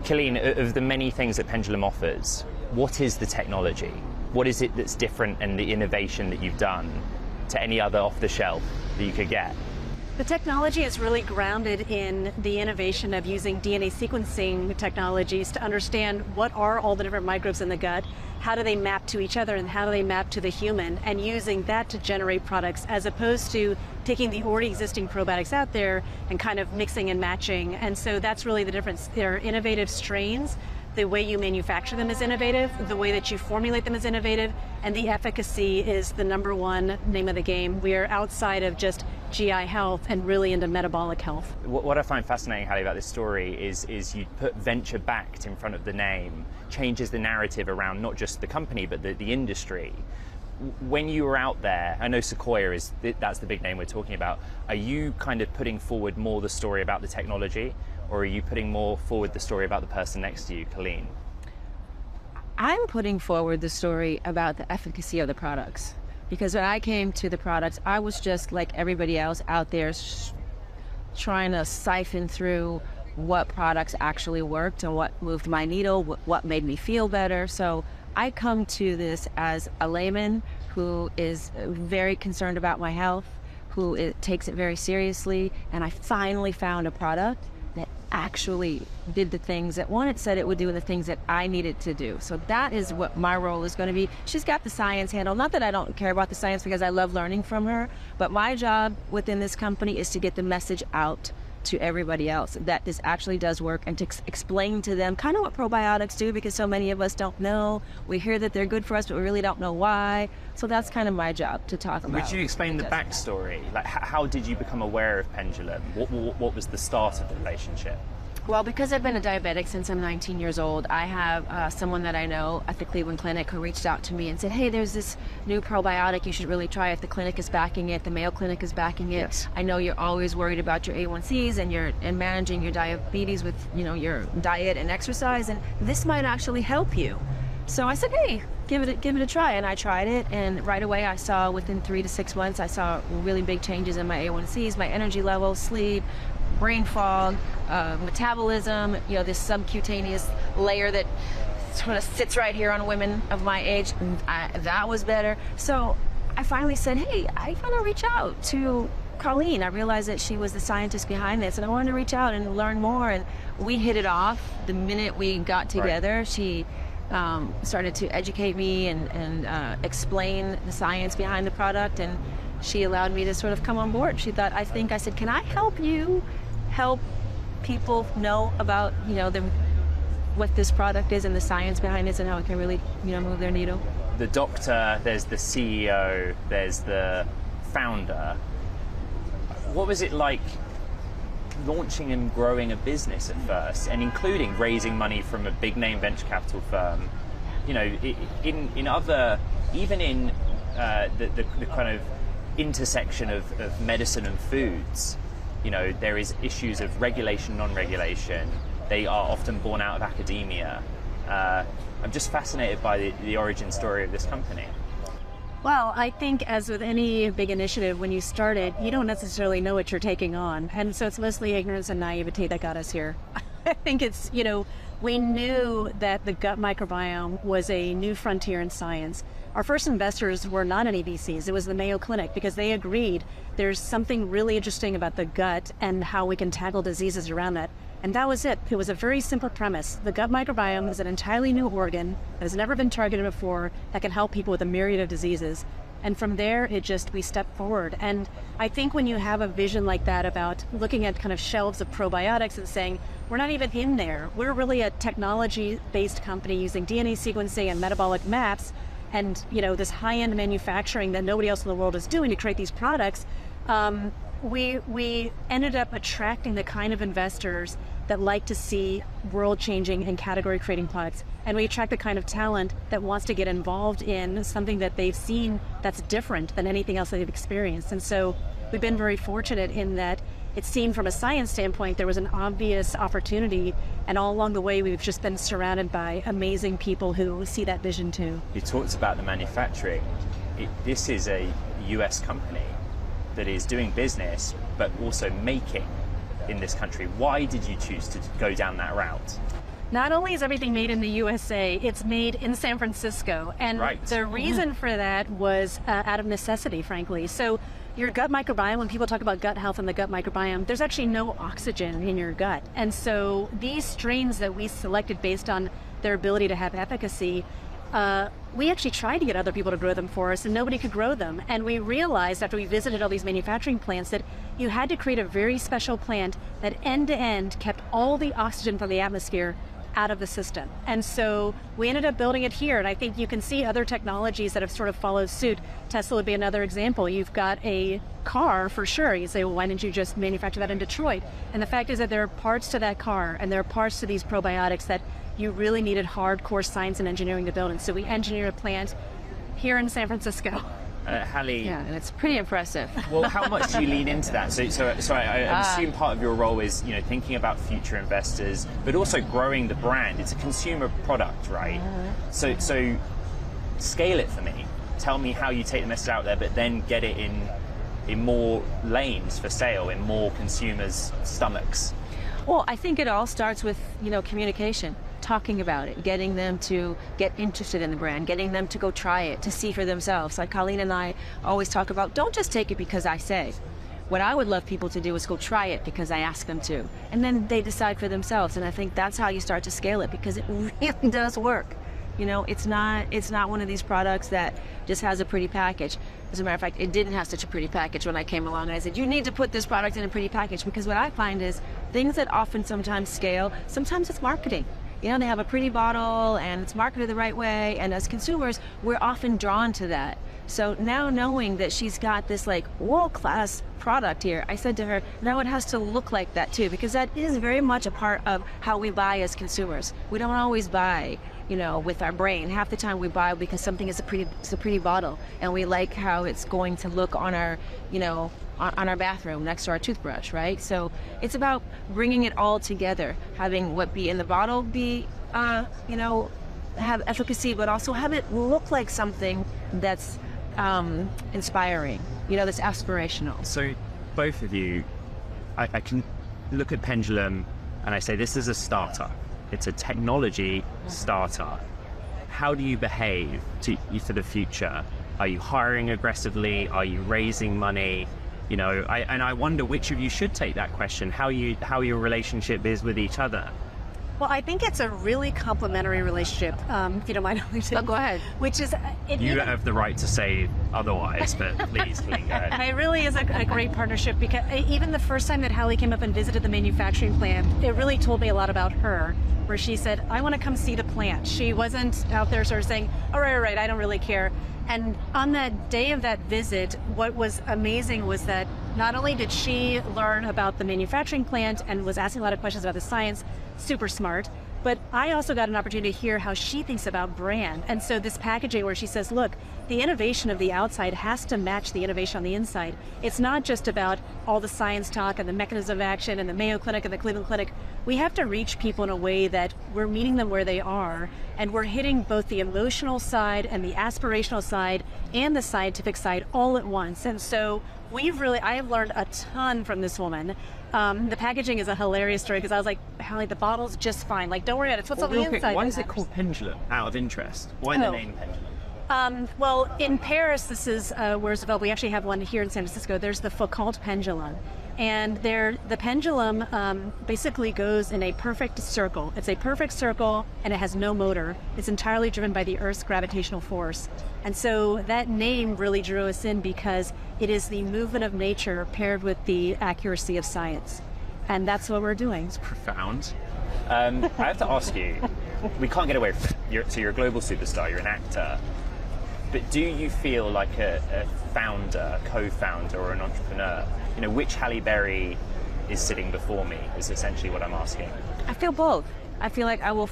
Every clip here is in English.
Colleen, of the many things that Pendulum offers, what is the technology? What is it that's different and the innovation that you've done to any other off-the-shelf that you could get? The technology is really grounded in the innovation of using DNA sequencing technologies to understand what are all the different microbes in the gut, how do they map to each other, and how do they map to the human, and using that to generate products as opposed to taking the already existing probiotics out there and kind of mixing and matching. And so that's really the difference. They're innovative strains. The way you manufacture them is innovative, the way that you formulate them is innovative, and the efficacy is the #1 name of the game. We are outside of just GI health and really into metabolic health. What I find fascinating, Halle, about this story is you put venture backed in front of the name, changes the narrative around not just the company, but the industry. When you were out there, I know Sequoia that's the big name we're talking about. Are you kind of putting forward more the story about the technology, or are you putting more forward the story about the person next to you, Colleen? I'm putting forward the story about the efficacy of the products. Because when I came to the products, I was just like everybody else out there trying to siphon through what products actually worked and what moved my needle, what made me feel better. So I come to this as a layman who is very concerned about my health, who takes it very seriously, and I finally found a product that actually did the things that it said it would do and the things that I needed to do. So that is what my role is going to be. She's got the science handle. Not that I don't care about the science, because I love learning from her, but my job within this company is to get the message out to everybody else that this actually does work, and to explain to them kind of what probiotics do, because so many of us don't know. We hear that they're good for us, but we really don't know why. So that's kind of my job to talk about. Would you explain the backstory? Like, how did you become aware of Pendulum? What was the start of the relationship? Well, because I've been a diabetic since I'm 19 years old, I have someone that I know at the Cleveland Clinic who reached out to me and said, hey, there's this new probiotic you should really try it. The clinic is backing it. The Mayo Clinic is backing it. Yes. I know you're always worried about your A1Cs and managing your diabetes with your diet and exercise, and this might actually help you. So I said, hey, give it a try. And I tried it, and right away I saw within 3 to 6 months, I saw really big changes in my A1Cs, my energy levels, sleep, brain fog, metabolism, this subcutaneous layer that sort of sits right here on women of my age. That was better. So I finally said, hey, I want to reach out to Colleen. I realized that she was the scientist behind this, and I wanted to reach out and learn more. And we hit it off the minute we got together. Right. She started to educate me and explain the science behind the product, and she allowed me to sort of come on board. She thought, I said, can I help you help people know about, what this product is and the science behind it and how it can really, move their needle? The doctor, there's the CEO, there's the founder. What was it like launching and growing a business at first, and including raising money from a big name venture capital firm? In other, even in the kind of intersection of medicine and foods, there is issues of regulation, non-regulation. They are often born out of academia. I'm just fascinated by the origin story of this company. Well, I think as with any big initiative, when you start it, you don't necessarily know what you're taking on. And so it's mostly ignorance and naivete that got us here. I think it's, we knew that the gut microbiome was a new frontier in science. Our first investors were not any VCs, it was the Mayo Clinic, because they agreed there's something really interesting about the gut and how we can tackle diseases around that. And that was it. It was a very simple premise. The gut microbiome is an entirely new organ that has never been targeted before that can help people with a myriad of diseases. And from there, we stepped forward. And I think when you have a vision like that about looking at kind of shelves of probiotics and saying, we're not even in there. We're really a technology-based company using DNA sequencing and metabolic maps and, this high-end manufacturing that nobody else in the world is doing to create these products. We ended up attracting the kind of investors that like to see world-changing and category-creating products. And we attract the kind of talent that wants to get involved in something that they've seen that's different than anything else that they've experienced. And so we've been very fortunate in that it seemed from a science standpoint there was an obvious opportunity, and all along the way we've just been surrounded by amazing people who see that vision too. You talked about the manufacturing. This is a US company that is doing business but also making in this country. Why did you choose to go down that route? not only is everything made in the USA, it's made in San Francisco. And the reason for that was out of necessity, frankly. So your gut microbiome, when people talk about gut health and the gut microbiome, there's actually no oxygen in your gut. And so these strains that we selected based on their ability to have efficacy, we actually tried to get other people to grow them for us, and nobody could grow them. And we realized after we visited all these manufacturing plants that you had to create a very special plant that end to end kept all the oxygen from the atmosphere out of the system. And so we ended up building it here, and I think you can see other technologies that have sort of followed suit. Tesla would be another example. You've got a car for sure. You say, well, why didn't you just manufacture that in Detroit? And the fact is that there are parts to that car and there are parts to these probiotics that you really needed hardcore science and engineering to build. And so we engineered a plant here in San Francisco. Halle, yeah, and it's pretty impressive. Well, how much do you lean into that? So I assume part of your role is, thinking about future investors, but also growing the brand. It's a consumer product, right? So scale it for me. Tell me how you take the message out there, but then get it in more lanes for sale, in more consumers' stomachs. Well, I think it all starts with, communication. Talking about it, getting them to get interested in the brand, getting them to go try it, to see for themselves. Like Colleen and I always talk about, don't just take it because I say. What I would love people to do is go try it because I ask them to. And then they decide for themselves. And I think that's how you start to scale it, because it really does work. It's not one of these products that just has a pretty package. As a matter of fact, it didn't have such a pretty package when I came along. And I said, you need to put this product in a pretty package, because what I find is things that often sometimes scale, sometimes it's marketing. They have a pretty bottle and it's marketed the right way, and as consumers, we're often drawn to that. So now knowing that she's got this world-class product here, I said to her, now it has to look like that too, because that is very much a part of how we buy as consumers. We don't always buy, with our brain. Half the time we buy because something is a pretty bottle, and we like how it's going to look on our, on our bathroom next to our toothbrush, right? So it's about bringing it all together, having what be in the bottle be, have efficacy, but also have it look like something that's inspiring, that's aspirational. So both of you, I can look at Pendulum and I say, this is a startup. It's a technology startup. How do you behave for the future? Are you hiring aggressively? Are you raising money? And I wonder which of you should take that question, how your relationship is with each other. Well, I think it's a really complementary relationship, if you don't mind. Go ahead. Which is... You have the right to say otherwise, but please go ahead. It really is a great partnership, because even the first time that Halle came up and visited the manufacturing plant, it really told me a lot about her, where she said, I want to come see the plant. She wasn't out there sort of saying, all right, I don't really care. And on that day of that visit, what was amazing was that not only did she learn about the manufacturing plant and was asking a lot of questions about the science, super smart, but I also got an opportunity to hear how she thinks about brand. And so this packaging where she says, look, the innovation of the outside has to match the innovation on the inside. It's not just about all the science talk and the mechanism of action and the Mayo Clinic and the Cleveland Clinic. We have to reach people in a way that we're meeting them where they are, and we're hitting both the emotional side and the aspirational side and the scientific side all at once. And so I have learned a ton from this woman. The packaging is a hilarious story, because I was like, Halle, the bottle's just fine. Don't worry about it. It's what's on the inside. Why is it called Pendulum, out of interest? Why the name Pendulum? Well, in Paris, this is where it's developed. We actually have one here in San Francisco. There's the Foucault pendulum. And the pendulum basically goes in a perfect circle. It's a perfect circle, and it has no motor. It's entirely driven by the Earth's gravitational force. And so that name really drew us in, because it is the movement of nature paired with the accuracy of science. And that's what we're doing. It's profound. I have to ask you, we can't get away from it. You're a global superstar, you're an actor. But do you feel like a founder, co-founder, or an entrepreneur? Which Halle Berry is sitting before me is essentially what I'm asking. I feel both. I feel like I will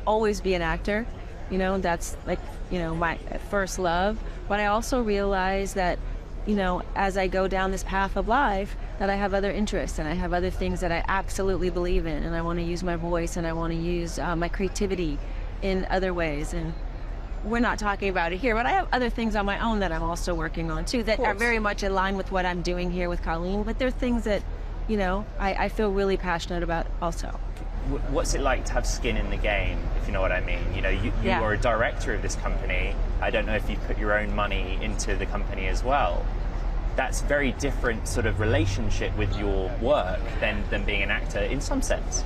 always be an actor. That's my first love. But I also realize that, as I go down this path of life, that I have other interests and I have other things that I absolutely believe in, and I want to use my voice and I want to use my creativity in other ways. And we're not talking about it here, but I have other things on my own that I'm also working on too, that are very much in line with what I'm doing here with Colleen. But they're things that, I feel really passionate about also. what's it like to have skin in the game, if you know what I mean? You know, you Yeah. are a director of this company. I don't know if you put your own money into the company as well. That's very different sort of relationship with your work than being an actor in some sense.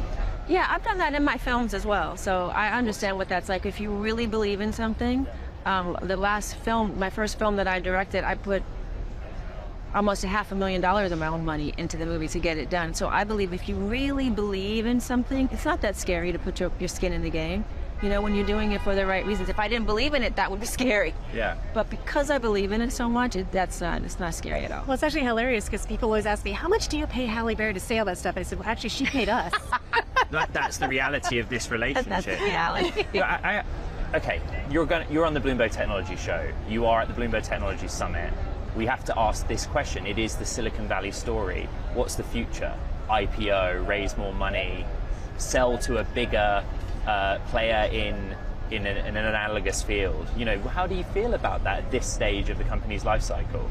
Yeah, I've done that in my films as well, so I understand what that's like. If you really believe in something, the last film, my first film that I directed, I put almost $500,000 of my own money into the movie to get it done. So I believe if you really believe in something, it's not that scary to put your skin in the game. You know, when you're doing it for the right reasons. If I didn't believe in it, that would be scary. Yeah. But because I believe in it so much, it's not scary at all. Well, it's actually hilarious because people always ask me, how much do you pay Halle Berry to say all that stuff? I said, well, actually, she paid us. That's the reality of this relationship. That's the reality. Yeah, okay, you're on the Bloomberg Technology Show. You are at the Bloomberg Technology Summit. We have to ask this question. It is the Silicon Valley story. What's the future? IPO, raise more money, sell to a bigger player in an analogous field. You know, how do you feel about that at this stage of the company's life cycle?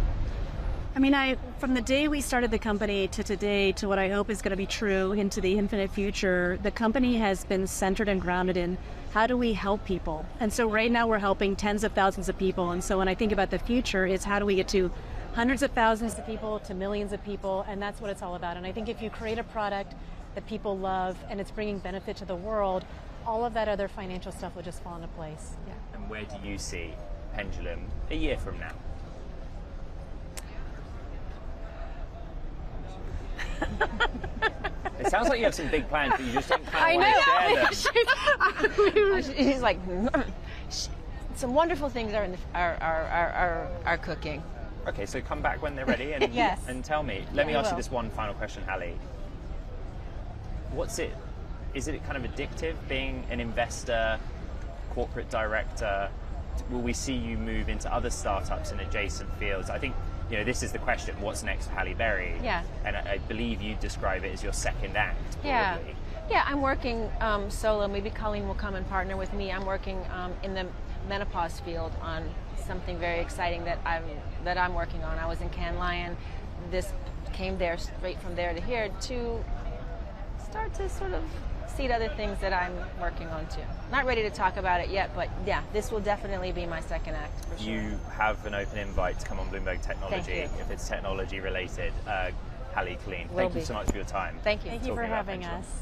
I mean, from the day we started the company to today, to what I hope is going to be true into the infinite future, the company has been centered and grounded in how do we help people? And so right now we're helping tens of thousands of people. And so when I think about the future, it's how do we get to hundreds of thousands of people, to millions of people, and that's what it's all about. And I think if you create a product that people love and it's bringing benefit to the world, all of that other financial stuff will just fall into place. Yeah. And where do you see Pendulum a year from now? It sounds like you have some big plans, but you just don't kind of want to share them. He's like, some wonderful things are cooking. Okay, so come back when they're ready and Yes. and tell me. Let me I ask you will. this one final question, Halle. What's it? Is it kind of addictive being an investor, corporate director? Will we see you move into other startups in adjacent fields? I think, you know, this is the question, what's next for Halle Berry? Yeah. And I believe you describe it as your second act, Yeah. probably. Yeah, I'm working solo. Maybe Colleen will come and partner with me. I'm working in the menopause field on something very exciting that I'm working on. I was in Cannes Lion. This came there straight from there to here to start to sort of seed other things that I'm working on too. Not ready to talk about it yet, but yeah, this will definitely be my second act for sure. You have an open invite to come on Bloomberg Technology Thank you. if it's technology related. Halle, Colleen, Will thank be. you so much for your time. Thank you. Thank you for Talking about having Pendulum. us.